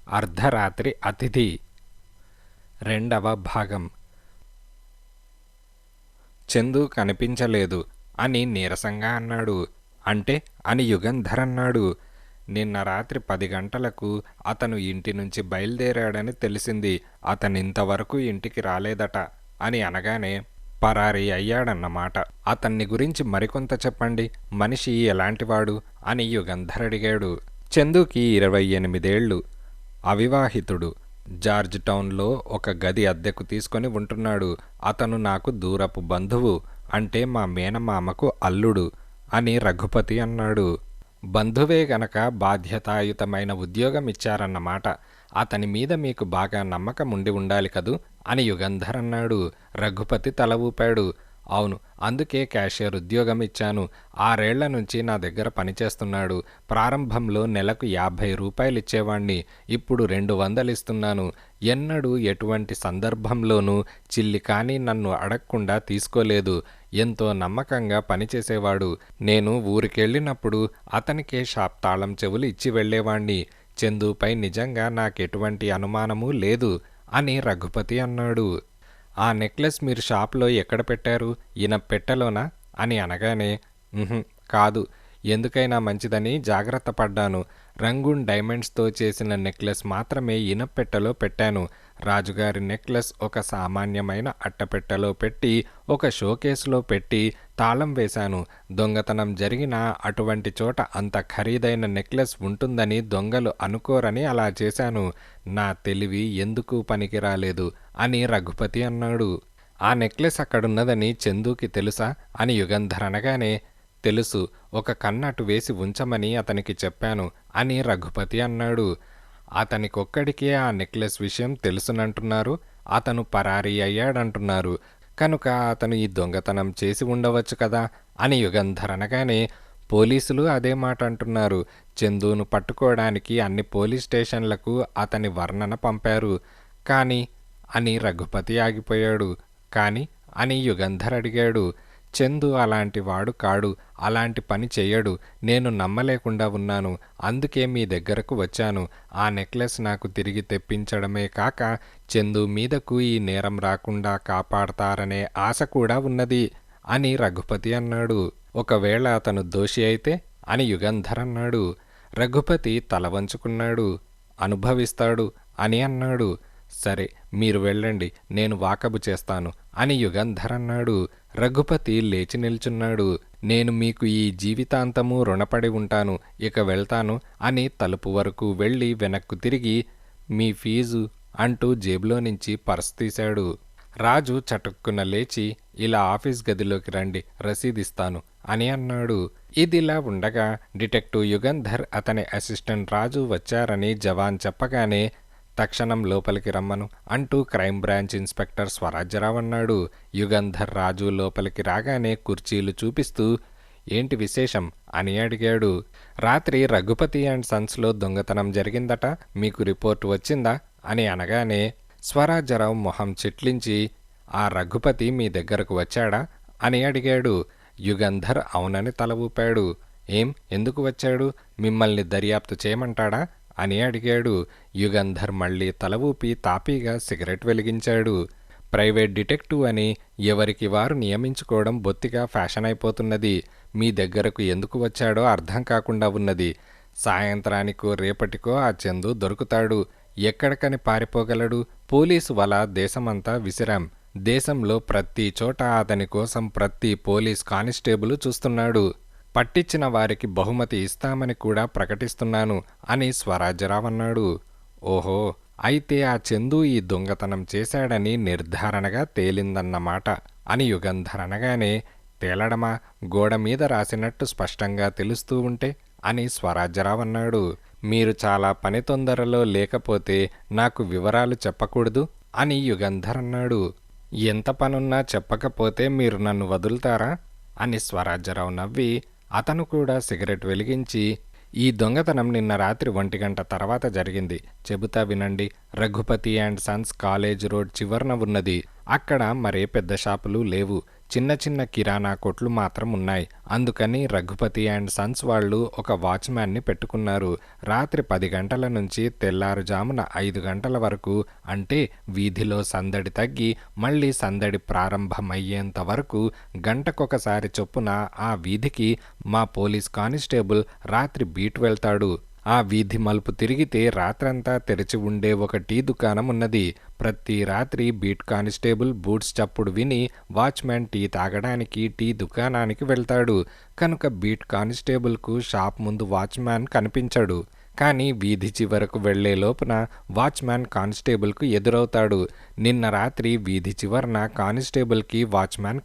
అర్ధరాత్రి అతిథి రెండవ భాగం. చందు కనిపించలేదు అని నీరసంగా అన్నాడు. అంటే అని యుగంధర్ అన్నాడు. నిన్న రాత్రి 10 గంటలకు అతను ఇంటి నుంచి బయలుదేరాడని తెలిసింది. అతనింతవరకు ఇంటికి రాలేదట అని అనగానే పరారీ అయ్యాడన్నమాట. అతన్ని గురించి మరికొంత చెప్పండి. మనిషి ఎలాంటివాడు అని యుగంధర్ అడిగాడు. చందుకి 28 ఏళ్ళు, అవివాహితుడు. జార్జ్ టౌన్లో ఒక గది అద్దెకు తీసుకొని ఉంటున్నాడు. అతను నాకు దూరపు బంధువు, అంటే మా మేనమామకు అల్లుడు అని రఘుపతి అన్నాడు. బంధువే గనక బాధ్యతాయుతమైన ఉద్యోగం ఇచ్చారన్నమాట. అతని మీద మీకు బాగా నమ్మకం ఉండి ఉండాలి కదూ అని యుగంధర్ అన్నాడు. రఘుపతి తల ఊపాడు. అవును, అందుకే క్యాషియర్ ఉద్యోగం ఇచ్చాను. 6 ఏళ్ల నుంచి నా దగ్గర పనిచేస్తున్నాడు. ప్రారంభంలో నెలకు 50 రూపాయలు ఇచ్చేవాణ్ణి, ఇప్పుడు 200 ఇస్తున్నాను. ఎన్నడూ ఎటువంటి సందర్భంలోనూ చిల్లి కానీ నన్ను అడగకుండా తీసుకోలేదు. ఎంతో నమ్మకంగా పనిచేసేవాడు. నేను ఊరికెళ్ళినప్పుడు అతనికే షాప్ తాళం చెవులు ఇచ్చి వెళ్ళేవాణ్ణి. చందుపై నిజంగా నాకెటువంటి అనుమానమూ లేదు అని రఘుపతి అన్నాడు. ఆ నెక్లెస్ మీరు షాప్లో ఎక్కడ పెట్టారు? పెట్టెలోనా అని అనగానే కాదు, ఎందుకైనా మంచిదని జాగ్రత్త పడ్డాను. రంగూన్ డైమండ్స్తో చేసిన నెక్లెస్ మాత్రమే పెట్టెలో పెట్టాను. రాజుగారి నెక్లెస్ ఒక సామాన్యమైన అట్టపెట్టెలో పెట్టి ఒక షోకేసులో పెట్టి తాళం వేశాను. దొంగతనం జరిగిన అటువంటి చోట అంత ఖరీదైన నెక్లెస్ ఉంటుందని దొంగలు అనుకోరని అలా చేశాను. నా తెలివి ఎందుకు పనికిరాలేదు అని రఘుపతి అన్నాడు. ఆ నెక్లెస్ అక్కడున్నదని చందుకి తెలుసా అని యుగంధర్ అనగానే తెలుసు, ఒక కన్నటు వేసి ఉంచమని అతనికి చెప్పాను అని రఘుపతి అన్నాడు. అతనికొక్కడికే ఆ నెక్లెస్ విషయం తెలుసునంటున్నారు. అతను పరారీ అయ్యాడంటున్నారు. కనుక అతను ఈ దొంగతనం చేసి ఉండవచ్చు కదా అని యుగంధర్ అనగానే పోలీసులు అదే మాట అంటున్నారు. చందును పట్టుకోవడానికి అన్ని పోలీస్ స్టేషన్లకు అతని వర్ణన పంపారు. కానీ అని రఘుపతి ఆగిపోయాడు. కానీ అని యుగంధర్ అడిగాడు. చందు అలాంటి వాడు కాడు, అలాంటి పని చెయ్యడు. నేను నమ్మలేకుండా ఉన్నాను. అందుకే మీ దగ్గరకు వచ్చాను. ఆ నెక్లెస్ నాకు తిరిగి తెప్పించడమే కాక చందు మీదకు ఈ నేరం రాకుండా కాపాడతారనే ఆశ కూడా ఉన్నది అని రఘుపతి అన్నాడు. ఒకవేళ అతను దోషి అయితే అని యుగంధర్ అన్నాడు. రఘుపతి తల వంచుకున్నాడు. అనుభవిస్తాడు అని అన్నాడు. సరే, మీరు వెళ్ళండి, నేను వాకబు చేస్తాను అని యుగంధర్ అన్నాడు. రఘుపతి లేచి నిల్చున్నాడు. నేను మీకు ఈ జీవితాంతము రుణపడి ఉంటాను, ఇక వెళ్తాను అని తలుపు వరకు వెళ్ళి వెనక్కు తిరిగి మీ ఫీజు అంటూ జేబులో నుంచి పర్స్ తీశాడు. రాజు చటుక్కున లేచి ఇలా ఆఫీస్ గదిలోకి రండి, రసీదిస్తాను అని అన్నాడు. ఇదిలా ఉండగా డిటెక్టివ్ యుగంధర్ అతని అసిస్టెంట్ రాజు వచ్చారని జవాన్ చెప్పగానే తక్షణం లోపలికి రమ్మను అంటూ క్రైమ్ బ్రాంచ్ ఇన్స్పెక్టర్ స్వరాజ్యరావు అన్నాడు. యుగంధర్ రాజు లోపలికి రాగానే కుర్చీలు చూపిస్తూ ఏంటి విశేషం అని అడిగాడు. రాత్రి రఘుపతి అండ్ సన్స్లో దొంగతనం జరిగిందట, మీకు రిపోర్టు వచ్చిందా అని అనగానే స్వరాజ్యరావు మొహం చిట్లించి ఆ రఘుపతి మీ దగ్గరకు వచ్చాడా అని అడిగాడు. యుగంధర్ అవునని తల ఊపాడు. ఎందుకు వచ్చాడు? మిమ్మల్ని దర్యాప్తు చేయమంటాడా అని అడిగాడు. యుగంధర్ మళ్ళీ తల ఊపి తాపీగా సిగరెట్ వెలిగించాడు. ప్రైవేట్ డిటెక్టివ్ అని ఎవరికి వారు నియమించుకోవడం బొత్తిగా ఫ్యాషన్ అయిపోతున్నది. మీ దగ్గరకు ఎందుకు వచ్చాడో అర్థం కాకుండా ఉన్నది. సాయంత్రానికో రేపటికో ఆ చందు దొరుకుతాడు. ఎక్కడికని పారిపోగలడు? పోలీసు వల దేశమంతా విసిరాం. దేశంలో ప్రతి చోట అతని కోసం ప్రతి పోలీస్ కానిస్టేబుల్ చూస్తున్నాడు. పట్టించిన వారికి బహుమతి ఇస్తామని కూడా ప్రకటిస్తున్నాను అని స్వరాజ్యరావు అన్నాడు. ఓహో, అయితే ఆ చందు ఈ దొంగతనం చేశాడని నిర్ధారణగా తేలిందన్నమాట అని యుగంధర్ అనగానే తేలడమా? గోడ మీద రాసినట్టు స్పష్టంగా తెలుస్తూ ఉంటే అని స్వరాజ్యరావు అన్నాడు. మీరు చాలా పని తొందరలో లేకపోతే నాకు వివరాలు చెప్పకూడదు అని యుగంధర్ అన్నాడు. ఎంత పనున్నా చెప్పకపోతే మీరు నన్ను వదులుతారా అని స్వరాజ్యరావు నవ్వి అతను కూడా సిగరెట్ వెలిగించి ఈ దొంగతనం నిన్న రాత్రి 1 గంట తర్వాత జరిగింది. చెబుతా వినండి. Raghupati and sons college road చివరన ఉన్నది. అక్కడ మరే పెద్ద షాపులు లేవు. చిన్న చిన్న కిరాణా కొట్లు మాత్రం ఉన్నాయి. అందుకని రఘుపతి అండ్ సన్స్ వాళ్ళు ఒక వాచ్మ్యాన్ని పెట్టుకున్నారు. రాత్రి 10 గంటల నుంచి తెల్లారుజామున 5 గంటల వరకు, అంటే వీధిలో సందడి తగ్గి మళ్ళీ సందడి ప్రారంభమయ్యేంత వరకు గంటకొకసారి చొప్పున ఆ వీధికి మా పోలీస్ కానిస్టేబుల్ రాత్రి బీట్ వెళ్తాడు. ఆ వీధి మలుపు తిరిగితే రాత్రంతా తెరిచి ఉండే ఒక టీ దుకాణం ఉన్నది. ప్రతి రాత్రి బీట్ కానిస్టేబుల్ బూట్స్ చప్పుడు విని వాచ్మెన్ టీ తాగడానికి టీ దుకాణానికి వెళ్తాడు. కనుక బీట్ కానిస్టేబుల్కు షాప్ ముందు వాచ్మ్యాన్ కనిపించడు. కానీ వీధి చివరకు వెళ్లే లోపున వాచ్మ్యాన్ కానిస్టేబుల్కు ఎదురవుతాడు. నిన్న రాత్రి వీధి చివరన కానిస్టేబుల్కి వాచ్మ్యాన్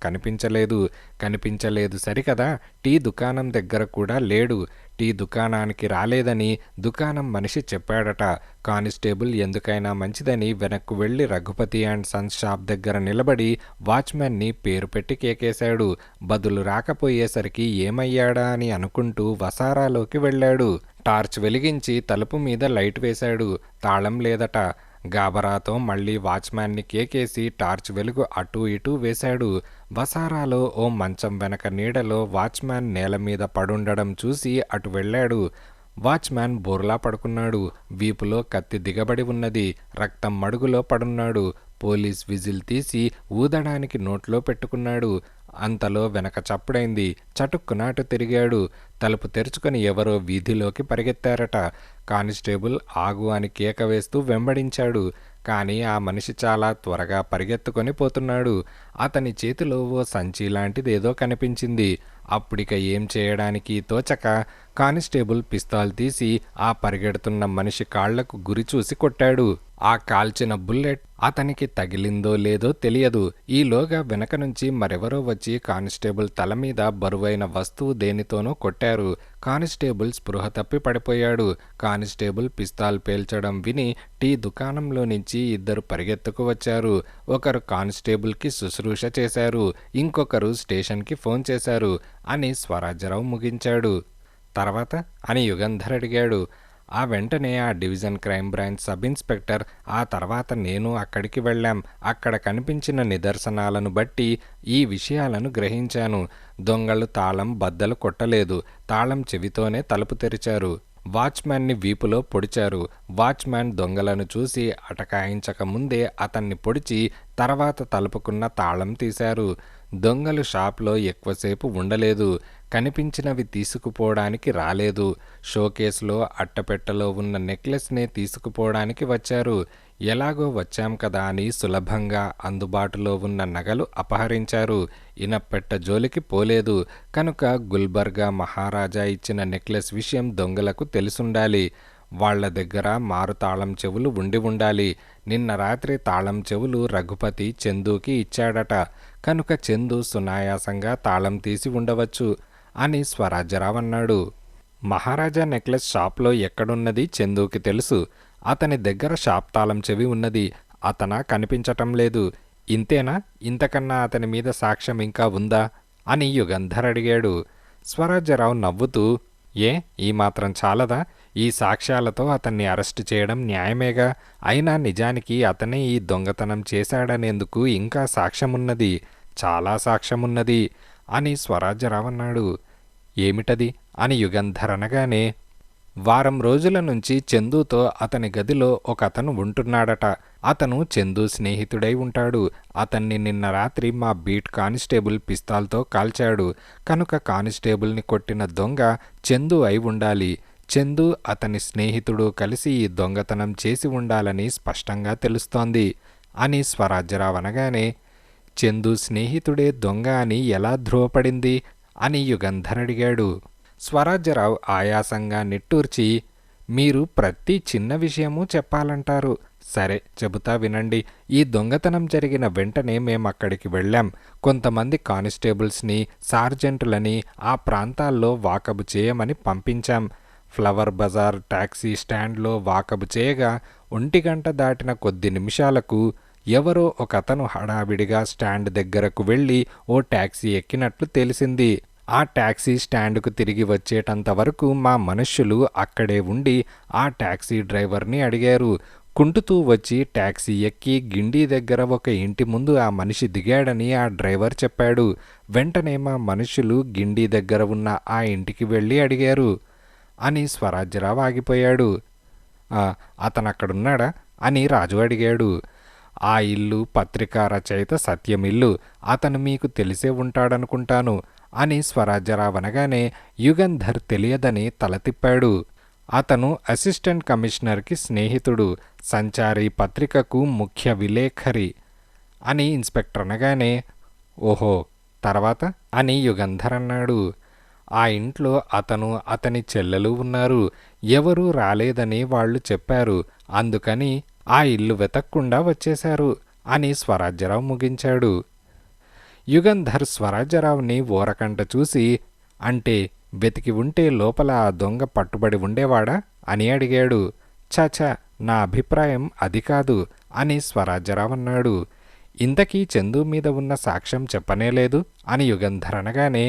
కనిపించలేదు సరికదా, టీ దుకాణం దగ్గర కూడా లేడు. టీ దుకాణానికి రాలేదని దుకాణం మనిషి చెప్పాడట. కానిస్టేబుల్ ఎందుకైనా మంచిదని వెనక్కు వెళ్లి రఘుపతి అండ్ సన్స్ షాప్ దగ్గర నిలబడి వాచ్మెన్ని పేరు పెట్టి కేకేశాడు. బదులు రాకపోయేసరికి ఏమయ్యాడా అని అనుకుంటూ వసారాలోకి వెళ్ళాడు. టార్చ్ వెలిగించి తలుపు మీద లైట్ వేశాడు. తాళం లేదట. గాబరాతో మళ్ళీ వాచ్మ్యాన్ని కేకేసి టార్చ్ వెలుగు అటూ ఇటూ వేశాడు. వసారాలో ఓ మంచం వెనక నీడలో వాచ్మ్యాన్ నేల మీద పడుండడం చూసి అటు వెళ్ళాడు. వాచ్మ్యాన్ బోర్లా పడుకున్నాడు. వీపులో కత్తి దిగబడి ఉన్నది. రక్తం మడుగులో పడున్నాడు. పోలీస్ విజిల్ తీసి ఊదడానికి నోట్లో పెట్టుకున్నాడు. అంతలో వెనక చప్పుడైంది. చటుక్కున అటు తిరిగాడు. తలుపు తెరుచుకొని ఎవరో వీధిలోకి పరిగెత్తారట. కానిస్టేబుల్ ఆగు అని కేక వేస్తూ వెంబడించాడు. కానీ ఆ మనిషి చాలా త్వరగా పరిగెత్తుకొని పోతున్నాడు. అతని చేతిలో ఓ సంచి లాంటిదేదో కనిపించింది. అప్పుడిక ఏం చేయడానికి తోచక కానిస్టేబుల్ పిస్తాల్ తీసి ఆ పరిగెడుతున్న మనిషి కాళ్లకు గురి చూసి కొట్టాడు. ఆ కాల్చిన బుల్లెట్ అతనికి తగిలిందో లేదో తెలియదు. ఈలోగా వెనక నుంచి మరెవరో వచ్చి కానిస్టేబుల్ తల మీద బరువైన వస్తువు దేనితోనో కొట్టారు. కానిస్టేబుల్ స్పృహ తప్పి పడిపోయాడు. కానిస్టేబుల్ పిస్తాల్ పేల్చడం విని టీ దుకాణంలో నుంచి ఇద్దరు పరిగెత్తుకు వచ్చారు. ఒకరు కానిస్టేబుల్కి శుశ్రూష చేశారు, ఇంకొకరు స్టేషన్కి ఫోన్ చేశారు అని స్వరాజ్యరావు ముగించాడు. తర్వాత అని యుగంధర్ అడిగాడు. ఆ వెంటనే ఆ division crime branch sub inspector, ఆ తర్వాత నేను అక్కడికి వెళ్ళాం. అక్కడ కనిపించిన నిదర్శనాలను బట్టి ఈ విషయాలను గ్రహించాను. దొంగలు తాళం బద్దలు కొట్టలేదు. తాళం చెవితోనే తలుపు తెరిచారు. వాచ్మ్యాన్ని వీపులో పొడిచారు. వాచ్మ్యాన్ దొంగలను చూసి అటకాయించక ముందే అతన్ని పొడిచి తర్వాత తలుపుకున్న తాళం తీశారు. దొంగలు షాప్లో ఎక్కువసేపు ఉండలేదు. కనిపించినవి తీసుకుపోవడానికి రాలేదు. షోకేస్లో అట్టపెట్టలో ఉన్న నెక్లెస్నే తీసుకుపోవడానికి వచ్చారు. ఎలాగో వచ్చాం కదా అని సులభంగా అందుబాటులో ఉన్న నగలు అపహరించారు. ఇనప్పెట్ట జోలికి పోలేదు. కనుక గుల్బర్గా మహారాజా ఇచ్చిన నెక్లెస్ విషయం దొంగలకు తెలుసుండాలి. వాళ్ల దగ్గర మారు తాళం చెవులు ఉండాలి. నిన్న రాత్రి తాళం చెవులు రఘుపతి చందూకి ఇచ్చాడట. కనుక చందు సునాయాసంగా తాళం తీసి ఉండవచ్చు అని స్వరాజ్యరావు అన్నాడు. మహారాజా నెక్లెస్ షాప్లో ఎక్కడున్నది చందూకి తెలుసు. అతని దగ్గర షాప్ తాళం చెవి ఉన్నది. కనిపించటం లేదు. ఇంతేనా? ఇంతకన్నా అతని మీద సాక్ష్యం ఇంకా ఉందా అని యుగంధర్ అడిగాడు. స్వరాజ్యరావు నవ్వుతూ, ఈ మాత్రం చాలదా? ఈ సాక్ష్యాలతో అతన్ని అరెస్టు చేయడం న్యాయమేగా. అయినా నిజానికి అతనే ఈ దొంగతనం చేశాడనేందుకు ఇంకా సాక్ష్యమున్నది, చాలా సాక్ష్యమున్నది అని స్వరాజ్యరావు అన్నాడు. ఏమిటది అని యుగంధర్ అనగానే, వారం రోజుల నుంచి చందూతో అతని గదిలో ఒక అతను ఉంటున్నాడట. అతను చందూ స్నేహితుడై ఉంటాడు. అతన్ని నిన్న రాత్రి మా బీట్ కానిస్టేబుల్ పిస్తాల్తో కాల్చాడు. కనుక కానిస్టేబుల్ని కొట్టిన దొంగ చందూ అయి ఉండాలి. చందూ అతని స్నేహితుడు కలిసి ఈ దొంగతనం చేసి ఉండాలని స్పష్టంగా తెలుస్తోంది అని స్వరాజ్యరావు అనగానే, చందూ స్నేహితుడే దొంగ అని ఎలా ధృవపడింది అని యుగంధర్ అడిగాడు. స్వరాజ్యరావు ఆయాసంగా నిట్టూర్చి, మీరు ప్రతి చిన్న విషయమూ చెప్పాలంటారు. సరే చెబుతా వినండి. ఈ దొంగతనం జరిగిన వెంటనే మేమక్కడికి వెళ్ళాం. కొంతమంది కానిస్టేబుల్స్ని, సార్జెంటులని ఆ ప్రాంతాల్లో వాకబు చేయమని పంపించాం. ఫ్లవర్ బజార్ టాక్సీ స్టాండ్లో వాకబు చేయగా 1 గంట దాటిన కొద్ది నిమిషాలకు ఎవరో ఒకతను హడావిడిగా స్టాండ్ దగ్గరకు వెళ్ళి ఓ టాక్సీ ఎక్కినట్లు తెలిసింది. ఆ టాక్సీ స్టాండుకు తిరిగి వచ్చేటంత వరకు మా మనుష్యులు అక్కడే ఉండి ఆ టాక్సీ డ్రైవర్ని అడిగారు. కుంటుతూ వచ్చి టాక్సీ ఎక్కి గిండి దగ్గర ఒక ఇంటి ముందు ఆ మనిషి దిగాడని ఆ డ్రైవర్ చెప్పాడు. వెంటనే మా మనుషులు గిండి దగ్గర ఉన్న ఆ ఇంటికి వెళ్ళి అడిగారు అని స్వరాజ్యరావు ఆగిపోయాడు. అతనక్కడున్నాడా అని రాజు అడిగాడు. ఆ ఇల్లు పత్రికా రచయిత సత్యం ఇల్లు, అతను మీకు తెలిసే ఉంటాడనుకుంటాను అని స్వరాజ్యరావు అనగానే యుగంధర్ తెలియదని తల తిప్పాడు. అతను అసిస్టెంట్ కమిషనర్కి స్నేహితుడు, సంచారి పత్రికకు ముఖ్య విలేఖరి అని ఇన్స్పెక్టర్ అనగానే ఓహో తర్వాత అని యుగంధర్ అన్నాడు. ఆ ఇంట్లో అతను అతని చెల్లెలు ఉన్నారు. ఎవరూ రాలేదని వాళ్ళు చెప్పారు. అందుకని ఆ ఇల్లు వెతక్కుండా వచ్చేశారు అని స్వరాజ్యరావు ముగించాడు. యుగంధర్ స్వరాజ్యరావుని ఓరకంట చూసి అంటే వెతికి ఉంటే లోపల ఆ దొంగ పట్టుబడి ఉండేవాడా అని అడిగాడు. చాచా, నా అభిప్రాయం అది కాదు అని స్వరాజ్యరావు అన్నాడు. ఇంతకీ చందు మీద ఉన్న సాక్ష్యం చెప్పనేలేదు అని యుగంధర్ అనగానే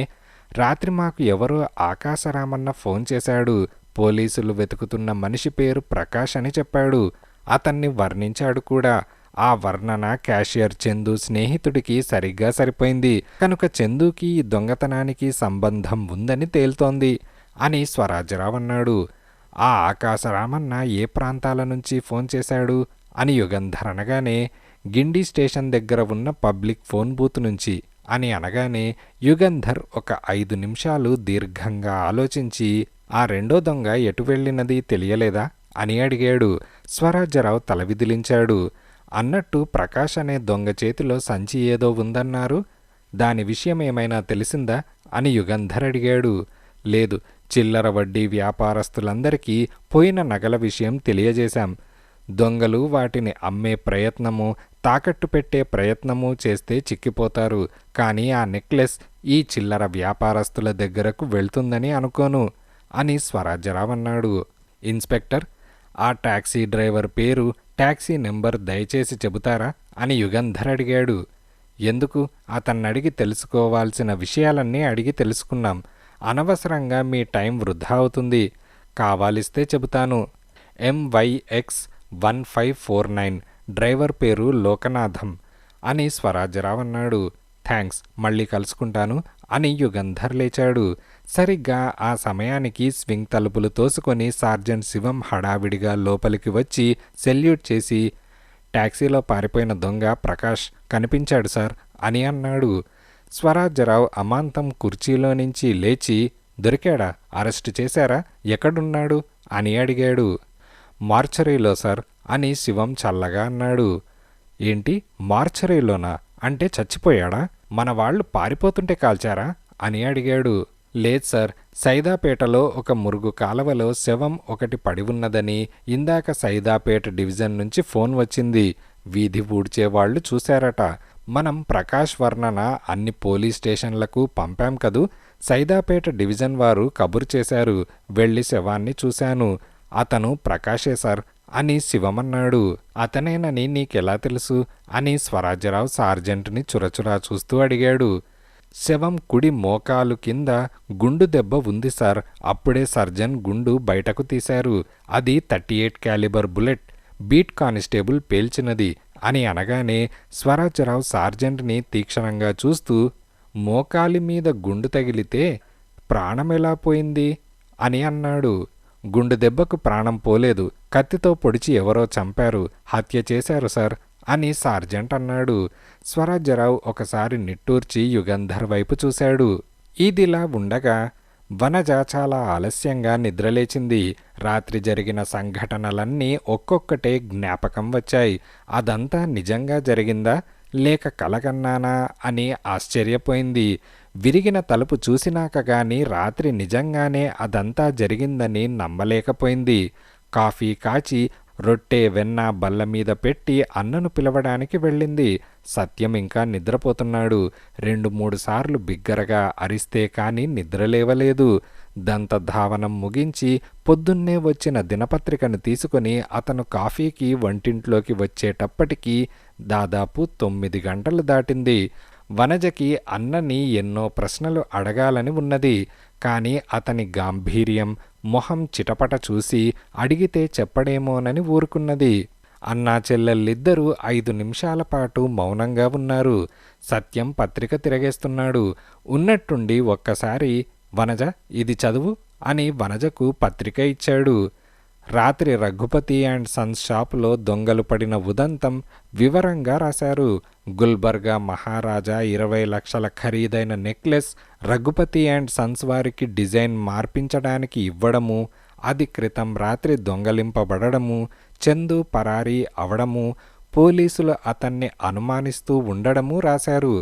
రాత్రి మాకు ఎవరో ఆకాశరామన్న ఫోన్ చేశాడు. పోలీసులు వెతుకుతున్న మనిషి పేరు ప్రకాష్ అని చెప్పాడు. అతన్ని వర్ణించాడు కూడా. ఆ వర్ణన క్యాషియర్ చందు స్నేహితుడికి సరిగ్గా సరిపోయింది కనుక చందుకి ఈ దొంగతనానికి సంబంధం ఉందని తేల్తోంది అని స్వరాజ్యరావు అన్నాడు. ఆ ఆకాశరామన్న ఏ ప్రాంతాల నుంచి ఫోన్ చేశాడు అని యుగంధర్ అనగానే గిండి స్టేషన్ దగ్గర ఉన్న పబ్లిక్ ఫోన్ బూత్ నుంచి అని అనగానే యుగంధర్ ఒక 5 నిమిషాలు దీర్ఘంగా ఆలోచించి ఆ రెండో దొంగ ఎటు వెళ్ళినది తెలియలేదా అని అడిగాడు. స్వరాజ్యరావు తల విదిలించాడు. అన్నట్టు ప్రకాష్ అనే దొంగ చేతిలో సంచి ఏదో ఉందన్నారు. దాని విషయం ఏమైనా తెలిసిందా అని యుగంధర్ అడిగాడు. లేదు, చిల్లర వడ్డీ వ్యాపారస్తులందరికీ పోయిన నగల విషయం తెలియజేశాం. దొంగలు వాటిని అమ్మే ప్రయత్నము, తాకట్టు పెట్టే ప్రయత్నము చేస్తే చిక్కిపోతారు. కానీ ఆ నెక్లెస్ ఈ చిల్లర వ్యాపారస్తుల దగ్గరకు వెళ్తుందని అనుకోను అని స్వరాజ్యరావు అన్నాడు. ఇన్స్పెక్టర్, ఆ టాక్సీ డ్రైవర్ పేరు, టాక్సీ నెంబర్ దయచేసి చెబుతారా అని యుగంధర్ అడిగాడు. ఎందుకు? అతన్నడిగి తెలుసుకోవాల్సిన విషయాలన్నీ అడిగి తెలుసుకున్నాం. అనవసరంగా మీ టైం వృధా అవుతుంది. కావాలిస్తే చెబుతాను. MYX1549, డ్రైవర్ పేరు లోకనాథం అని స్వరాజ్యరావు అన్నాడు. థ్యాంక్స్, మళ్ళీ కలుసుకుంటాను అని యుగంధర్ లేచాడు. సరిగ్గా ఆ సమయానికి స్వింగ్ తలుపులు తోసుకొని సార్జెంట్ శివం హడావిడిగా లోపలికి వచ్చి సెల్యూట్ చేసి టాక్సీలో పారిపోయిన దొంగ ప్రకాష్ కనిపించాడు సార్ అని అన్నాడు. స్వరాజ్యరావు అమాంతం కుర్చీలో నుంచి లేచి దొరికాడా? అరెస్టు చేశారా? ఎక్కడున్నాడు అని అడిగాడు. మార్చరీలో సార్ అని శివం చల్లగా అన్నాడు. ఏంటి, మార్చరీలోనా? అంటే చచ్చిపోయాడా? మన వాళ్ళు పారిపోతుంటే కాల్చారా అని అడిగాడు. లేదు సార్, సైదాపేటలో ఒక మురుగు కాలవలో శవం ఒకటి పడి ఉన్నదని ఇందాక సైదాపేట డివిజన్ నుంచి ఫోన్ వచ్చింది. వీధి ఊడ్చేవాళ్లు చూశారట. మనం ప్రకాష్ వర్ణన అన్ని పోలీస్ స్టేషన్లకు పంపాం కదూ. సైదాపేట డివిజన్ వారు కబురు చేశారు. వెళ్ళి శవాన్ని చూశాను. అతను ప్రకాషే సార్ అని శివమన్నాడు. అతనేనని నీకెలా తెలుసు అని స్వరాజ్యరావు సార్జెంట్ని చురచురా చూస్తూ అడిగాడు. శవం కుడి మోకాలు కింద గుండు దెబ్బ ఉంది సార్. అప్పుడే సర్జన్ గుండు బయటకు తీశారు. అది 38 క్యాలిబర్ బుల్లెట్, బీట్ కానిస్టేబుల్ పేల్చినది అని అనగానే స్వరాజ్యరావు సార్జెంట్ని తీక్షణంగా చూస్తూ మోకాలి మీద గుండు తగిలితే ప్రాణమెలా పోయింది అని అన్నాడు. గుండు దెబ్బకు ప్రాణం పోలేదు. కత్తితో పొడిచి ఎవరో చంపారు, హత్య చేశారు సార్ అని సార్జెంట్ అన్నాడు. స్వరాజ్యరావు ఒకసారి నిట్టూర్చి యుగంధర్ వైపు చూశాడు. ఇదిలా ఉండగా వనజ చాలా ఆలస్యంగా నిద్రలేచింది. రాత్రి జరిగిన సంఘటనలన్నీ ఒక్కొక్కటే జ్ఞాపకం వచ్చాయి. అదంతా నిజంగా జరిగిందా లేక కలగన్నానా అని ఆశ్చర్యపోయింది. విరిగిన తలుపు చూసినాక గాని రాత్రి నిజంగానే అదంతా జరిగిందని నమ్మలేకపోయింది. కాఫీ కాచి రొట్టె వెన్న బల్ల మీద పెట్టి అన్నను పిలవడానికి వెళ్ళింది. సత్యం ఇంకా నిద్రపోతున్నాడు. 2-3 సార్లు బిగ్గరగా అరిస్తే కాని నిద్రలేవలేదు. దంతధావనం ముగించి పొద్దున్నే వచ్చిన దినపత్రికను తీసుకుని అతను కాఫీకి వంటింట్లోకి వచ్చేటప్పటికి దాదాపు 9 గంటలు దాటింది. వనజకి అన్నని ఎన్నో ప్రశ్నలు అడగాలని ఉన్నది. కాని అతని గాంభీర్యం, మొహం చిటపట చూసి అడిగితే చెప్పడేమోనని ఊరుకున్నది. అన్నా చెల్లెళ్ళిద్దరూ 5 నిమిషాల పాటు మౌనంగా ఉన్నారు. సత్యం పత్రిక తిరగేస్తున్నాడు. ఉన్నట్టుండి ఒక్కసారి వనజ ఇది చదువు అని వనజకు పత్రిక ఇచ్చాడు. రాత్రి రఘుపతి అండ్ సన్స్ షాపులో దొంగలు పడిన ఉదంతం వివరంగా రాశారు. గుల్బర్గా మహారాజా 20 లక్షల ఖరీదైన నెక్లెస్ రఘుపతి అండ్ సన్స్ వారికి డిజైన్ మార్పించడానికి ఇవ్వడము, అది క్రితం రాత్రి దొంగలింపబడము, చందు పరారీ అవడము, పోలీసులు అతన్ని అనుమానిస్తూ ఉండడము రాశారు.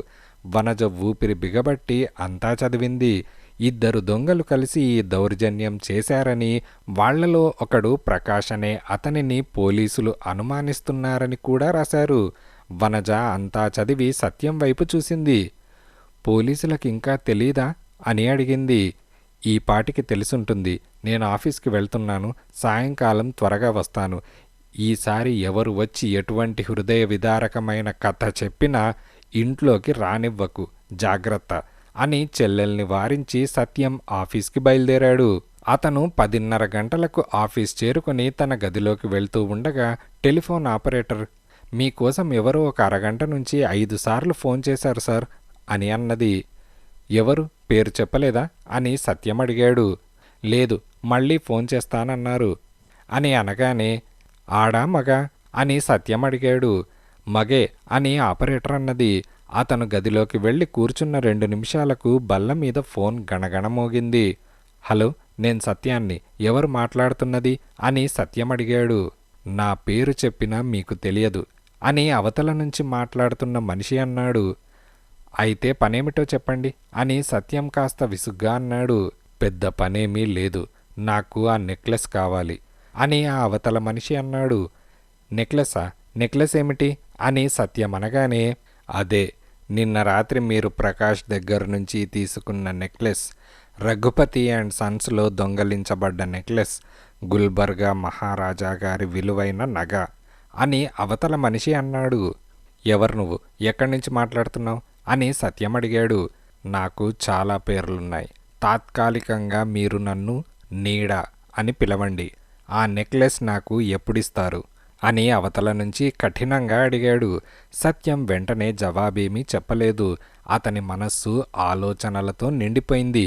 వనజ ఊపిరి బిగబట్టి అంతా చదివింది. 2 దొంగలు కలిసి ఈ దౌర్జన్యం చేశారని, వాళ్లలో ఒకడు ప్రకాష్ అనే అతనిని పోలీసులు అనుమానిస్తున్నారని కూడా రాశారు. వనజ అంతా చదివి సత్యం వైపు చూసింది. పోలీసులకు ఇంకా తెలీదా అని అడిగింది. ఈ పాటికి తెలుసుంటుంది. నేను ఆఫీస్కి వెళ్తున్నాను. సాయంకాలం త్వరగా వస్తాను. ఈసారి ఎవరు వచ్చి ఎటువంటి హృదయ విదారకమైన కథ చెప్పినా ఇంట్లోకి రానివ్వకు, జాగ్రత్త అని చెల్లెల్ని వారించి సత్యం ఆఫీస్కి బయలుదేరాడు. అతను 10:30 ఆఫీస్ చేరుకుని తన గదిలోకి వెళ్తూ ఉండగా టెలిఫోన్ ఆపరేటర్, మీకోసం ఎవరో ఒక అరగంట నుంచి 5 సార్లు ఫోన్ చేశారు సార్ అని అన్నది. ఎవరు, పేరు చెప్పలేదా అని సత్యం అడిగాడు. లేదు, మళ్ళీ ఫోన్ చేస్తానన్నారు అని అనగానే, ఆడా మగా అని సత్యం అడిగాడు. మగే అని ఆపరేటర్ అన్నది. అతను గదిలోకి వెళ్ళి కూర్చున్న 2 నిమిషాలకు బల్ల మీద ఫోన్ గణగణ మోగింది. హలో, నేను సత్యాన్ని, ఎవరు మాట్లాడుతున్నది అని సత్యం అడిగాడు. నా పేరు చెప్పినా మీకు తెలియదు అని అవతల నుంచి మాట్లాడుతున్న మనిషి అన్నాడు. అయితే పనేమిటో చెప్పండి అని సత్యం కాస్త విసుగ్గా అన్నాడు. పెద్ద పనేమీ లేదు, నాకు ఆ నెక్లెస్ కావాలి అని ఆ అవతల మనిషి అన్నాడు. నెక్లెసా? నెక్లెస్ ఏమిటి అని సత్యం అనగానే, అదే నిన్న రాత్రి మీరు ప్రకాష్ దగ్గర నుంచి తీసుకున్న నెక్లెస్, రఘుపతి అండ్ సన్స్లో దొంగలించబడ్డ నెక్లెస్, గుల్బర్గా మహారాజా గారి విలువైన నగ అని అవతల మనిషి అన్నాడు. ఎవరు నువ్వు, ఎక్కడి నుంచి మాట్లాడుతున్నావు అని సత్యం అడిగాడు. నాకు చాలా పేర్లున్నాయి. తాత్కాలికంగా మీరు నన్ను నీడ అని పిలవండి. ఆ నెక్లెస్ నాకు ఎప్పుడిస్తారు అని అవతల నుంచి కఠినంగా అడిగాడు. సత్యం వెంటనే జవాబేమీ చెప్పలేదు. అతని మనస్సు ఆలోచనలతో నిండిపోయింది.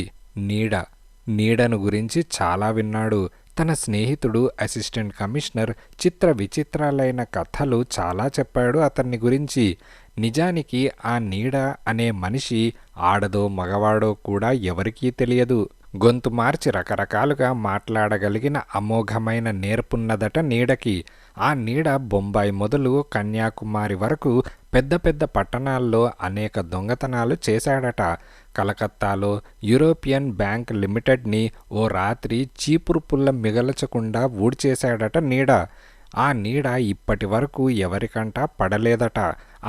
నీడను గురించి చాలా విన్నాడు. తన స్నేహితుడు అసిస్టెంట్ కమిషనర్ చిత్ర విచిత్రాలైన కథలు చాలా చెప్పాడు అతన్ని గురించి. నిజానికి ఆ నీడ అనే మనిషి ఆడదో మగవాడో కూడా ఎవరికీ తెలియదు. గొంతు మార్చి రకరకాలుగా మాట్లాడగలిగిన అమోఘమైన నేర్పున్నదట నీడకి. ఆ నీడ బొంబాయి మొదలు కన్యాకుమారి వరకు పెద్ద పెద్ద పట్టణాల్లో అనేక దొంగతనాలు చేశాడట. కలకత్తాలో యూరోపియన్ బ్యాంక్ లిమిటెడ్ని ఓ రాత్రి చీపురు పుల్ల మిగల్చకుండా ఊడ్చేశాడట నీడ. ఆ నీడ ఇప్పటి వరకు ఎవరికంటా పడలేదట.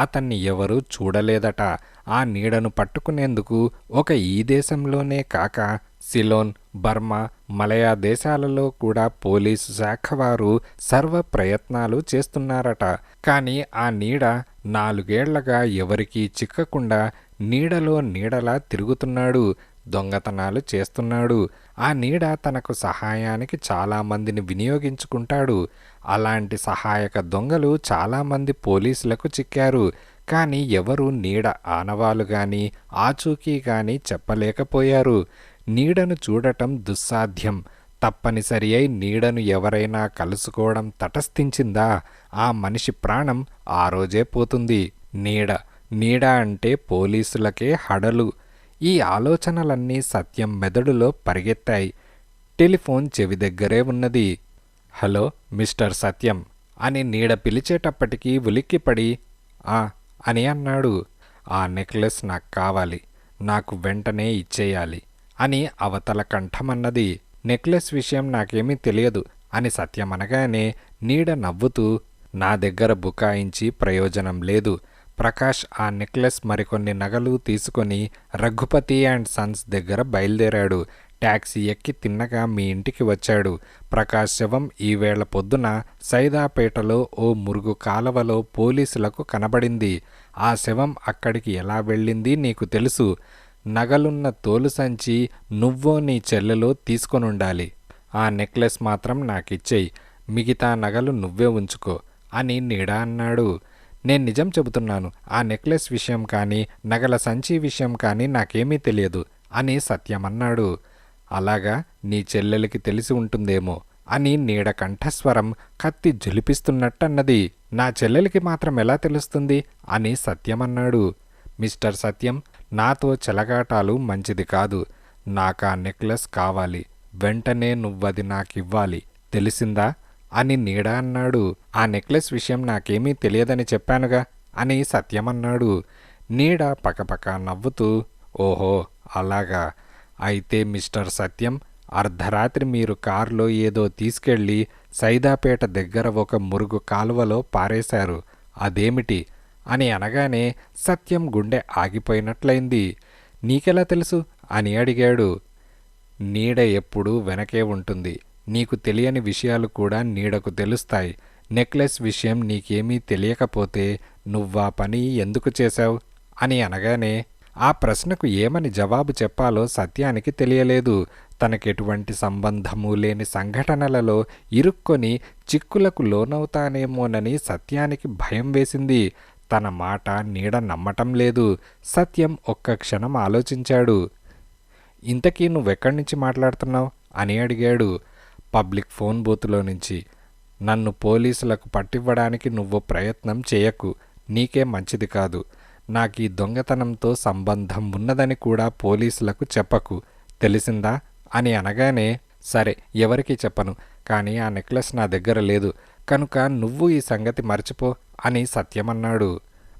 అతన్ని ఎవరూ చూడలేదట. ఆ నీడను పట్టుకునేందుకు ఒక ఈ దేశంలోనే కాక సిలోన్, బర్మా, మలయా దేశాలలో కూడా పోలీసు శాఖ వారు సర్వ ప్రయత్నాలు చేస్తున్నారట. కానీ ఆ నీడ 4 ఏళ్లగా ఎవరికీ చిక్కకుండా నీడలో నీడలా తిరుగుతున్నాడు, దొంగతనాలు చేస్తున్నాడు. ఆ నీడ తనకు సహాయానికి చాలామందిని వినియోగించుకుంటాడు. అలాంటి సహాయక దొంగలు చాలామంది పోలీసులకు చిక్కారు. కానీ ఎవరూ నీడ ఆనవాలు గాని ఆచూకీ గాని చెప్పలేకపోయారు. నీడను చూడటం దుస్సాధ్యం. తప్పనిసరి అయి నీడను ఎవరైనా కలుసుకోవడం తటస్థించిందా ఆ మనిషి ప్రాణం ఆ రోజే పోతుంది. నీడ అంటే పోలీసులకే హడలు. ఈ ఆలోచనలన్నీ సత్యం మెదడులో పరిగెత్తాయి. టెలిఫోన్ చెవి దగ్గరే ఉన్నది. హలో మిస్టర్ సత్యం అని నీడ పిలిచేటప్పటికీ ఉలిక్కిపడి అని అన్నాడు. ఆ నెక్లెస్ నాకు కావాలి, నాకు వెంటనే ఇచ్చేయాలి అని అవతల కంఠమన్నది. నెక్లెస్ విషయం నాకేమీ తెలియదు అని సత్యం అనగానే నీడ నవ్వుతూ, నా దగ్గర బుకాయించి ప్రయోజనం లేదు. ప్రకాష్ ఆ నెక్లెస్ మరికొన్ని నగలు తీసుకొని రఘుపతి అండ్ సన్స్ దగ్గర బయలుదేరాడు. ట్యాక్సీ ఎక్కి తిన్నగా మీ ఇంటికి వచ్చాడు. ప్రకాష్ శవం ఈవేళ పొద్దున సైదాపేటలో ఓ మురుగు కాలవలో పోలీసులకు కనబడింది. ఆ శవం అక్కడికి ఎలా వెళ్ళింది నీకు తెలుసు. నగలున్న తోలు సంచి నువ్వో నీ చెల్లెలో తీసుకొనుండాలి. ఆ నెక్లెస్ మాత్రం నాకిచ్చేయి. మిగతా నగలు నువ్వే ఉంచుకో. అని నీడ అన్నాడు. నేను నిజం చెబుతున్నాను. ఆ నెక్లెస్ విషయం కానీ నగల సంచి విషయం కానీ నాకేమీ తెలియదు అని సత్యం అన్నాడు. అలాగా, నీ చెల్లెలికి తెలిసి ఉంటుందేమో అని నీడ కంఠస్వరం కత్తి జులిపిస్తున్నట్టన్నది. నా చెల్లెలికి మాత్రం ఎలా తెలుస్తుంది అని సత్యం అన్నాడు. మిస్టర్ సత్యం, నాతో చెలగాటాలు మంచిది కాదు. నాకా నెక్లెస్ కావాలి. వెంటనే నువ్వది నాకివ్వాలి. తెలిసిందా అని నీడ అన్నాడు. ఆ నెక్లెస్ విషయం నాకేమీ తెలియదని చెప్పానుగా అని సత్యం అన్నాడు. నీడ పకపక నవ్వుతూ, ఓహో అలాగా, అయితే మిస్టర్ సత్యం, అర్ధరాత్రి మీరు కారులో ఏదో తీసుకెళ్ళి సైదాపేట దగ్గర ఒక మురుగు కాలువలో పారేశారు. అదేమిటి అని అనగానే సత్యం గుండె ఆగిపోయినట్లయింది. నీకెలా తెలుసు అని అడిగాడు. నీడ ఎప్పుడూ వెనకే ఉంటుంది. నీకు తెలియని విషయాలు కూడా నీడకు తెలుస్తాయి. నెక్లెస్ విషయం నీకేమీ తెలియకపోతే నువ్వా పని ఎందుకు చేశావు అని అనగానే ఆ ప్రశ్నకు ఏమని జవాబు చెప్పాలో సత్యానికి తెలియలేదు. తనకెటువంటి సంబంధము లేని సంఘటనలలో ఇరుక్కొని చిక్కులకు లోనవుతానేమోనని సత్యానికి భయం వేసింది. తన మాట నీడ నమ్మటం లేదు. సత్యం ఒక్క క్షణం ఆలోచించాడు. ఇంతకీ నువ్వెక్కడి నుంచి మాట్లాడుతున్నావు అని అడిగాడు. పబ్లిక్ ఫోన్ బూత్లో నుంచి. నన్ను పోలీసులకు పట్టివ్వడానికి నువ్వు ప్రయత్నం చేయకు. నీకే మంచిది కాదు. నాకీ దొంగతనంతో సంబంధం ఉన్నదని కూడా పోలీసులకు చెప్పకు. తెలిసిందా అని అనగానే, సరే, ఎవరికీ చెప్పను. కానీ ఆ నెక్లెస్ నా దగ్గర లేదు కనుక నువ్వు ఈ సంగతి మర్చిపో అని సత్యం అన్నాడు.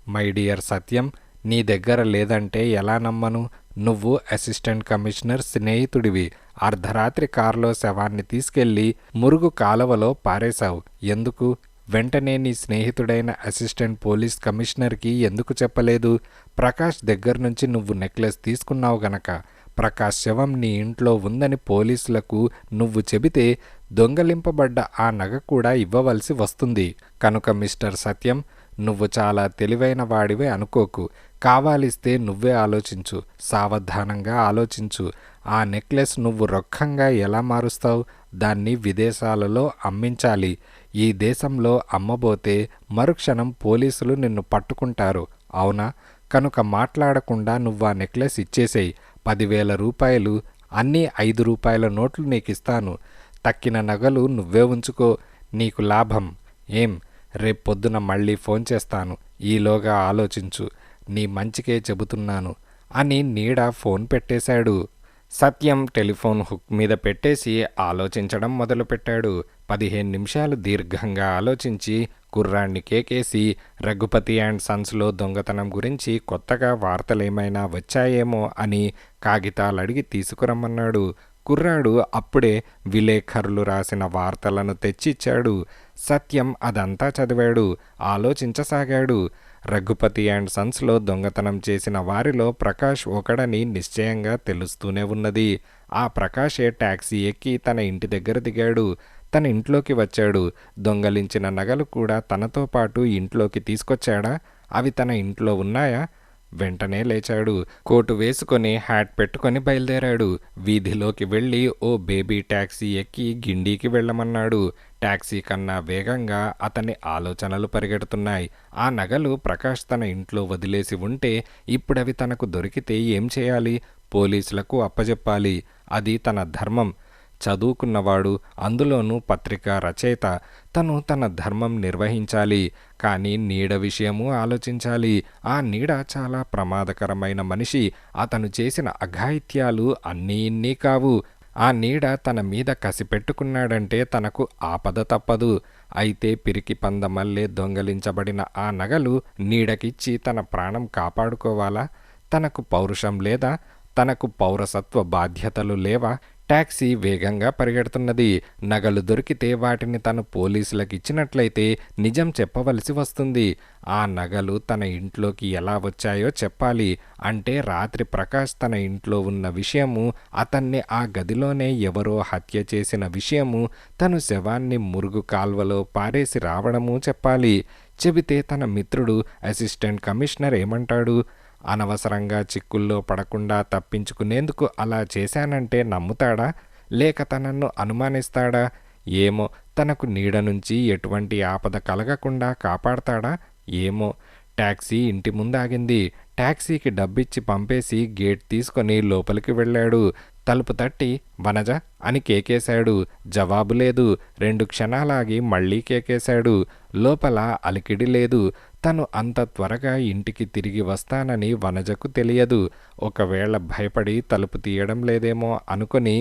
మై డియర్ సత్యం, నీ దగ్గర లేదంటే ఎలా నమ్మను? నువ్వు అసిస్టెంట్ కమిషనర్ స్నేహితుడివి. అర్ధరాత్రి కారులో శవాన్ని తీసుకెళ్లి మురుగు కాలువలో పారేశావు. ఎందుకు? వెంటనే నీ స్నేహితుడైన అసిస్టెంట్ పోలీస్ కమిషనర్కి ఎందుకు చెప్పలేదు? ప్రకాష్ దగ్గర నుంచి నువ్వు నెక్లెస్ తీసుకున్నావు గనక. ప్రకాష్ శవం నీ ఇంట్లో ఉందని పోలీసులకు నువ్వు చెబితే దొంగలింపబడ్డ ఆ నగ కూడా ఇవ్వవలసి వస్తుంది. కనుక మిస్టర్ సత్యం, నువ్వు చాలా తెలివైన వాడివే అనుకోకు. కావాలిస్తే నువ్వే ఆలోచించు. సావధానంగా ఆలోచించు. ఆ నెక్లెస్ నువ్వు రొక్కంగా ఎలా మారుస్తావు? దాన్ని విదేశాలలో అమ్మించాలి. ఈ దేశంలో అమ్మబోతే మరుక్షణం పోలీసులు నిన్ను పట్టుకుంటారు. అవునా? కనుక మాట్లాడకుండా నువ్వు ఆ నెక్లెస్ ఇచ్చేసేయి. 10,000 రూపాయలు, అన్నీ 5 రూపాయల నోట్లు నీకిస్తాను. తక్కిన నగలు నువ్వే ఉంచుకో. నీకు లాభం. ఏం? రేపొద్దున మళ్ళీ ఫోన్ చేస్తాను. ఈలోగా ఆలోచించు. నీ మంచికే చెబుతున్నాను అని నీడ ఫోన్ పెట్టేశాడు. సత్యం టెలిఫోన్ హుక్ మీద పెట్టేసి ఆలోచించడం మొదలుపెట్టాడు. 15 నిమిషాలు దీర్ఘంగా ఆలోచించి కుర్రాన్ని కేకేసి రఘుపతి అండ్ సన్స్లో దొంగతనం గురించి కొత్తగా వార్తలేమైనా వచ్చాయేమో అని కాగితాలడిగి తీసుకురమ్మన్నాడు. కుర్రాడు అప్పుడే విలేఖరులు రాసిన వార్తలను తెచ్చిచ్చాడు. సత్యం అదంతా చదివాడు. ఆలోచించసాగాడు. రఘుపతి అండ్ సన్స్లో దొంగతనం చేసిన వారిలో ప్రకాష్ ఒకడని నిశ్చయంగా తెలుస్తూనే ఉన్నది. ఆ ప్రకాషే టాక్సీ ఎక్కి తన ఇంటి దగ్గర దిగాడు. తన ఇంట్లోకి వచ్చాడు. దొంగలించిన నగలు కూడా తనతో పాటు ఇంట్లోకి తీసుకొచ్చాడా? అవి తన ఇంట్లో ఉన్నాయా? వెంటనే లేచాడు. కోటు వేసుకొని హ్యాట్ పెట్టుకొని బయలుదేరాడు. వీధిలోకి వెళ్ళి ఓ బేబీ ట్యాక్సీ ఎక్కి గిండికి వెళ్ళమన్నాడు. ట్యాక్సీ కన్నా వేగంగా అతని ఆలోచనలు పరిగెడుతున్నాయి. ఆ నగలు ప్రకాష్ తన ఇంట్లో వదిలేసి ఉంటే ఇప్పుడవి తనకు దొరికితే ఏం చేయాలి? పోలీసులకు అప్పజెప్పాలి. అది తన ధర్మం. చదువుకున్నవాడు, అందులోనూ పత్రికా రచయిత. తను తన ధర్మం నిర్వహించాలి. కానీ నీడ విషయము ఆలోచించాలి. ఆ నీడ చాలా ప్రమాదకరమైన మనిషి. అతను చేసిన అఘాయిత్యాలు అన్నీ ఇన్నీ కావు. ఆ నీడ తన మీద కసి పెట్టుకున్నాడంటే తనకు ఆపద తప్పదు. అయితే పిరికి పందమల్లే దొంగలించబడిన ఆ నగలు నీడకిచ్చి తన ప్రాణం కాపాడుకోవాలా? తనకు పౌరుషం లేదా? తనకు పౌరసత్వ బాధ్యతలు లేవా? టాక్సీ వేగంగా పరిగెడుతున్నది. నగలు దొరికితే వాటిని తను పోలీసులకు ఇచ్చినట్లయితే నిజం చెప్పవలసి వస్తుంది. ఆ నగలు తన ఇంట్లోకి ఎలా వచ్చాయో చెప్పాలి. అంటే రాత్రి ప్రకాష్ తన ఇంట్లో ఉన్న విషయము, అతన్ని ఆ గదిలోనే ఎవరో హత్య చేసిన విషయము, తను శవాన్ని మురుగు కాల్వలో పారేసి రావడము చెప్పాలి. చెబితే తన మిత్రుడు అసిస్టెంట్ కమిషనర్ ఏమంటాడు? అనవసరంగా చిక్కుల్లో పడకుండా తప్పించుకునేందుకు అలా చేశానంటే నమ్ముతాడా? లేక తనను అనుమానిస్తాడా? ఏమో, తనకు నీడ నుంచి ఎటువంటి ఆపద కలగకుండా కాపాడతాడా ఏమో. టాక్సీ ఇంటి ముందాగింది. టాక్సీకి డబ్బిచ్చి పంపేసి గేట్ తీసుకొని లోపలికి వెళ్ళాడు. తలుపు తట్టి వనజ అని కేకేశాడు. జవాబు లేదు. 2 క్షణాలాగి మళ్ళీ కేకేశాడు. లోపల అలికిడి లేదు. తను అంత త్వరగా ఇంటికి తిరిగి వస్తానని వనజకు తెలియదు. ఒకవేళ భయపడి తలుపు తీయడం లేదేమో అనుకొని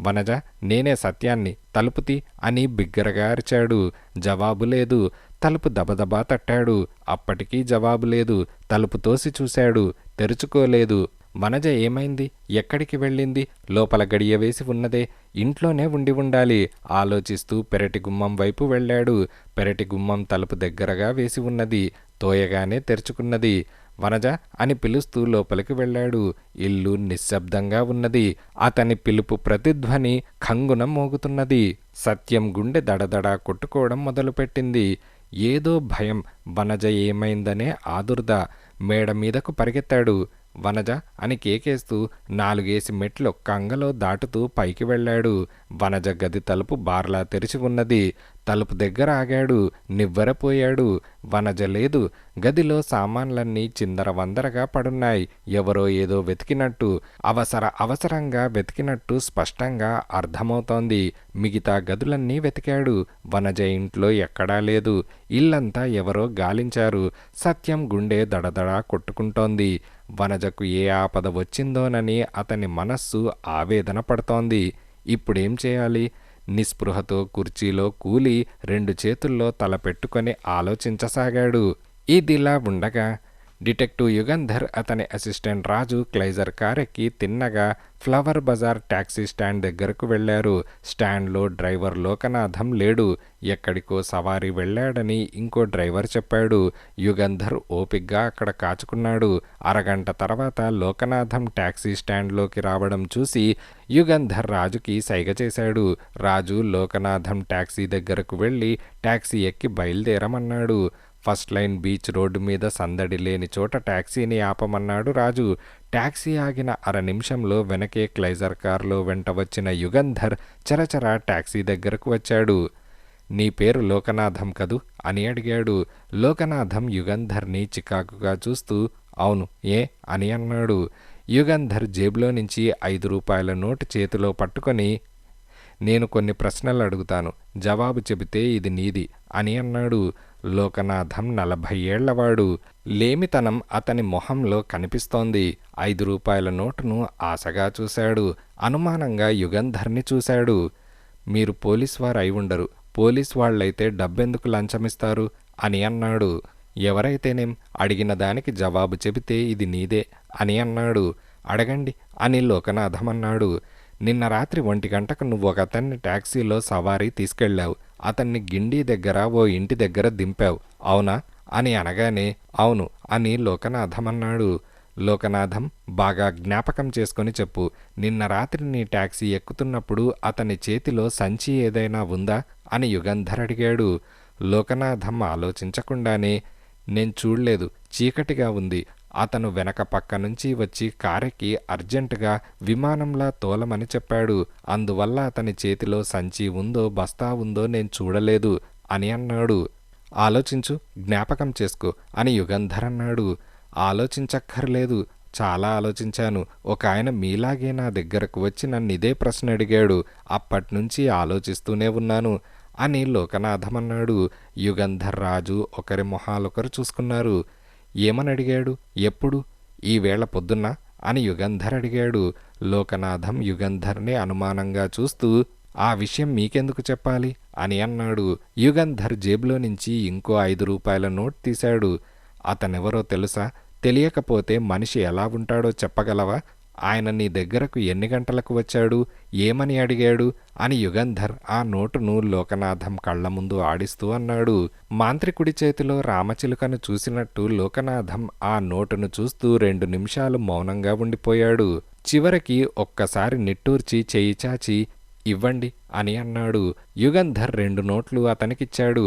వనజ నేనే సత్యాన్ని తలుపు తీ అని బిగ్గరగా అరిచాడు. జవాబు లేదు. తలుపు దబదబా తట్టాడు. అప్పటికీ జవాబు లేదు. తలుపు తోసి చూశాడు. తెరుచుకోలేదు. వనజ ఏమైంది? ఎక్కడికి వెళ్ళింది? లోపల గడియ వేసి ఉన్నదే. ఇంట్లోనే ఉండి ఉండాలి. ఆలోచిస్తూ పెరటి గుమ్మం వైపు వెళ్ళాడు. పెరటి గుమ్మం తలుపు దగ్గరగా వేసి ఉన్నది. తోయగానే తెరుచుకున్నది. వనజ అని పిలుస్తూ లోపలికి వెళ్ళాడు. ఇల్లు నిశ్శబ్దంగా ఉన్నది. అతని పిలుపు ప్రతిధ్వని ఖంగున మోగుతున్నది. సత్యం గుండె దడదడా కొట్టుకోవడం మొదలుపెట్టింది. ఏదో భయం. వనజ ఏమైందనే ఆదుర్ద. మేడ మీదకు పరిగెత్తాడు. వనజ అని కేకేస్తూ 4 మెట్లు కంగలో దాటుతూ పైకి వెళ్ళాడు. వనజ గది తలుపు బార్లా తెరిచి ఉన్నది. తలుపు దగ్గర ఆగాడు. నివ్వెరపోయాడు. వనజ లేదు. గదిలో సామాన్లన్నీ చిందరవందరగా పడున్నాయి. ఎవరో ఏదో వెతికినట్టు, అవసరంగా వెతికినట్టు స్పష్టంగా అర్థమవుతోంది. మిగతా గదులన్నీ వెతికాడు. వనజ ఇంట్లో ఎక్కడా లేదు. ఇల్లంతా ఎవరో గాలించారు. సత్యం గుండె దడదడా కొట్టుకుంటోంది. వనజకు ఏ ఆపద వచ్చిందోనని అతని మనస్సు ఆవేదన పడుతోంది. ఇప్పుడేం చేయాలి? నిస్పృహతో కుర్చీలో కూలి 2 చేతుల్లో తల పెట్టుకొని ఆలోచించసాగాడు. ఇదిలా ఉండగా డిటెక్టివ్ యుగంధర్ అతని అసిస్టెంట్ రాజు క్లైజర్ కారెక్కి తిన్నగా ఫ్లవర్ బజార్ టాక్సీ స్టాండ్ దగ్గరకు వెళ్లారు. స్టాండ్లో డ్రైవర్ లోకనాథం లేడు. ఎక్కడికో సవారీ వెళ్ళాడని ఇంకో డ్రైవర్ చెప్పాడు. యుగంధర్ ఓపిగ్గా అక్కడ కాచుకున్నాడు. అరగంట తర్వాత లోకనాథం టాక్సీ స్టాండ్లోకి రావడం చూసి యుగంధర్ రాజుకి సైగ చేశాడు. రాజు లోకనాథం టాక్సీ దగ్గరకు వెళ్ళి టాక్సీ ఎక్కి బయలుదేరమన్నాడు. ఫస్ట్ లైన్ బీచ్ రోడ్డు మీద సందడి లేని చోట టాక్సీని ఆపమన్నాడు రాజు. టాక్సీ ఆగిన 1/2 నిమిషంలో వెనకే క్లైజర్ కారులో వెంట వచ్చిన యుగంధర్ చరచరా టాక్సీ దగ్గరకు వచ్చాడు. నీ పేరు లోకనాథం కదూ అని అడిగాడు. లోకనాథం యుగంధర్ని చికాకుగా చూస్తూ అవును ఏ అని అన్నాడు. యుగంధర్ జేబులో నుంచి 5 రూపాయల నోటు చేతిలో పట్టుకొని నేను కొన్ని ప్రశ్నలు అడుగుతాను, జవాబు చెబితే ఇది నీది అని అన్నాడు. లోకనాథం 40 ఏళ్లవాడు. లేమితనం అతని మొహంలో కనిపిస్తోంది. 5 రూపాయల నోటును ఆశగా చూశాడు. అనుమానంగా యుగంధర్ని చూశాడు. మీరు పోలీస్ వారు అయి ఉండరు. పోలీస్ వాళ్లైతే డబ్బెందుకు లంచమిస్తారు అని అన్నాడు. ఎవరైతేనేం అడిగిన దానికి జవాబు చెబితే ఇది నీదే అని అన్నాడు. అడగండి అని లోకనాథం అన్నాడు. నిన్న రాత్రి 1 గంటకు నువ్వు ఒకతన్ని టాక్సీలో సవారీ తీసుకెళ్ళావు. అతన్ని గిండి దగ్గర ఓ ఇంటి దగ్గర దింపావు అవునా అని అనగానే అవును అని లోకనాథం అన్నాడు. లోకనాథం బాగా జ్ఞాపకం చేసుకొని చెప్పు. నిన్న రాత్రి నీ టాక్సీ ఎక్కుతున్నప్పుడు అతని చేతిలో సంచి ఏదైనా ఉందా అని యుగంధర్ అడిగాడు. లోకనాథం ఆలోచించకుండానే నేను చూడలేదు, చీకటిగా ఉంది. అతను వెనక పక్క నుంచి వచ్చి కారెక్కి అర్జెంటుగా విమానంలా తోలమని చెప్పాడు. అందువల్ల అతని చేతిలో సంచి ఉందో బస్తా ఉందో నేను చూడలేదు అని అన్నాడు. ఆలోచించు, జ్ఞాపకం చేసుకో అని యుగంధర్ అన్నాడు. ఆలోచించక్కర్లేదు, చాలా ఆలోచించాను. ఒక ఆయన మీలాగే నా దగ్గరకు వచ్చి నన్ను ఇదే ప్రశ్న అడిగాడు. అప్పట్నుంచి ఆలోచిస్తూనే ఉన్నాను అని లోకనాథం అన్నాడు. యుగంధర్ రాజు ఒకరి మొహాలొకరు చూసుకున్నారు. ఏమని అడిగాడు? ఎప్పుడు? ఈవేళ పొద్దున్న అని యుగంధర్ అడిగాడు. లోకనాథం యుగంధర్ని అనుమానంగా చూస్తూ ఆ విషయం మీకెందుకు చెప్పాలి అని అన్నాడు. యుగంధర్ జేబులో నుంచి ఇంకో 5 రూపాయల నోట్ తీశాడు. అతనెవరో తెలుసా? తెలియకపోతే మనిషి ఎలా ఉంటాడో చెప్పగలవా? ఆయన నీ దగ్గరకు ఎన్ని గంటలకు వచ్చాడు? ఏమని అడిగాడు అని యుగంధర్ ఆ నోటును లోకనాథం కళ్ల ముందు ఆడిస్తూ అన్నాడు. మాంత్రికుడి చేతిలో రామచిలుకను చూసినట్టు లోకనాథం ఆ నోటును చూస్తూ 2 నిమిషాలు మౌనంగా ఉండిపోయాడు. చివరికి ఒక్కసారి నిట్టూర్చి చెయ్యి చాచి ఇవ్వండి అని అన్నాడు. యుగంధర్ 2 నోట్లు అతనికిచ్చాడు.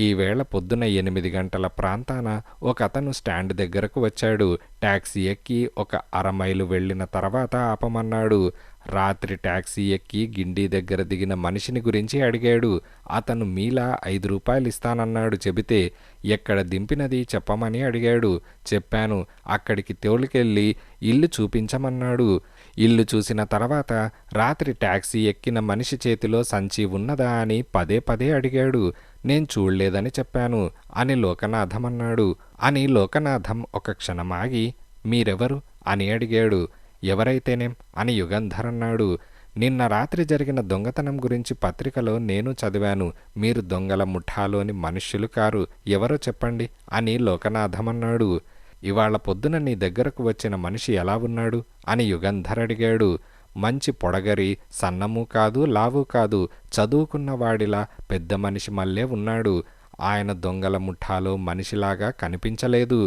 ఈవేళ పొద్దున 8 గంటల ప్రాంతాన ఒకతను స్టాండ్ దగ్గరకు వచ్చాడు. టాక్సీ ఎక్కి ఒక 1/2 మైలు వెళ్ళిన తర్వాత ఆపమన్నాడు. రాత్రి టాక్సీ ఎక్కి గిండి దగ్గర దిగిన మనిషిని గురించి అడిగాడు. అతను మీలా 5 రూపాయలు ఇస్తానన్నాడు. చెబితే ఎక్కడ దింపినది చెప్పమని అడిగాడు. చెప్పాను. అక్కడికి తోలుకెళ్ళి ఇల్లు చూపించమన్నాడు. ఇల్లు చూసిన తర్వాత రాత్రి టాక్సీ ఎక్కిన మనిషి చేతిలో సంచి ఉన్నదా అని పదే పదే అడిగాడు. నేను చూడలేదని చెప్పాను అని లోకనాథం అన్నాడు. అని లోకనాథం ఒక క్షణమాగి మీరెవరు అని అడిగాడు. ఎవరైతేనేం అని యుగంధర్ అన్నాడు. నిన్న రాత్రి జరిగిన దొంగతనం గురించి పత్రికలో నేను చదివాను. మీరు దొంగల ముఠాలోని మనుష్యులు కారు. ఎవరో చెప్పండి అని లోకనాథం అన్నాడు. ఇవాళ పొద్దున నీ దగ్గరకు వచ్చిన మనిషి ఎలా ఉన్నాడు అని యుగంధర్ అడిగాడు. మంచి పొడగరి, సన్నము కాదు, లావు కాదు, చదువుకున్నవాడిలా పెద్ద మనిషి మల్లే ఉన్నాడు. ఆయన దొంగల ముఠాలో మనిషిలాగా కనిపించలేదు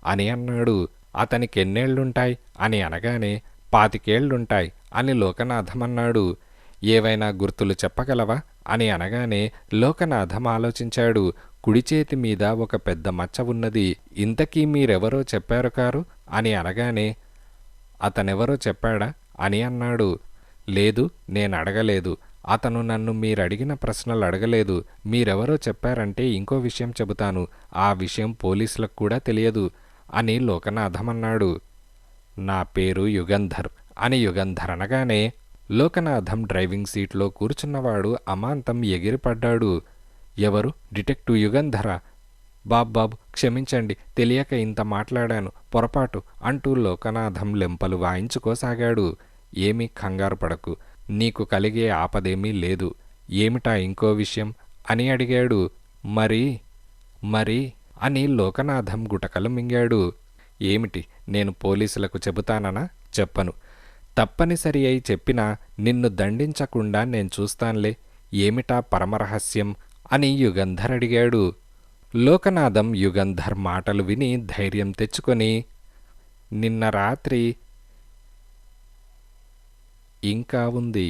అని అన్నాడు. అతనికెన్నేళ్లుంటాయి అని అనగానే 25 అని లోకనాథం అన్నాడు. ఏవైనా గుర్తులు చెప్పగలవా అని అనగానే లోకనాథం ఆలోచించాడు. కుడిచేతి మీద ఒక పెద్ద మచ్చ ఉన్నది. ఇంతకీ మీరెవరో చెప్పారు కారు అని అనగానే అతనెవరో చెప్పాడా అని అన్నాడు. లేదు, నేనడగలేదు. అతను నన్ను మీరడిగిన ప్రశ్నలు అడగలేదు. మీరెవరో చెప్పారంటే ఇంకో విషయం చెబుతాను. ఆ విషయం పోలీసులకు కూడా తెలియదు అని లోకనాథం అన్నాడు. నా పేరు యుగంధర్ అని యుగంధర్ అనగానే లోకనాథం డ్రైవింగ్ సీట్లో కూర్చున్నవాడు అమాంతం ఎగిరిపడ్డాడు. ఎవరు? డిటెక్టివ్ యుగంధరా? బాబు క్షమించండి, తెలియక ఇంత మాట్లాడాను, పొరపాటు అంటూ లోకనాథం లెంపలు వాయించుకోసాగాడు. ఏమీ కంగారు పడకు, నీకు కలిగే ఆపదేమీ లేదు. ఏమిటా ఇంకో విషయం అని అడిగాడు. మరి అని లోకనాథం గుటకలు మింగాడు. ఏమిటి? నేను పోలీసులకు చెబుతాననా? చెప్పను. తప్పనిసరి అయి చెప్పినా నిన్ను దండించకుండా నేను చూస్తాన్లే. ఏమిటా పరమరహస్యం అని యుగంధర్ అడిగాడు. లోకనాథం యుగంధర్ మాటలు విని ధైర్యం తెచ్చుకొని నిన్న రాత్రి ఇంకా ఉంది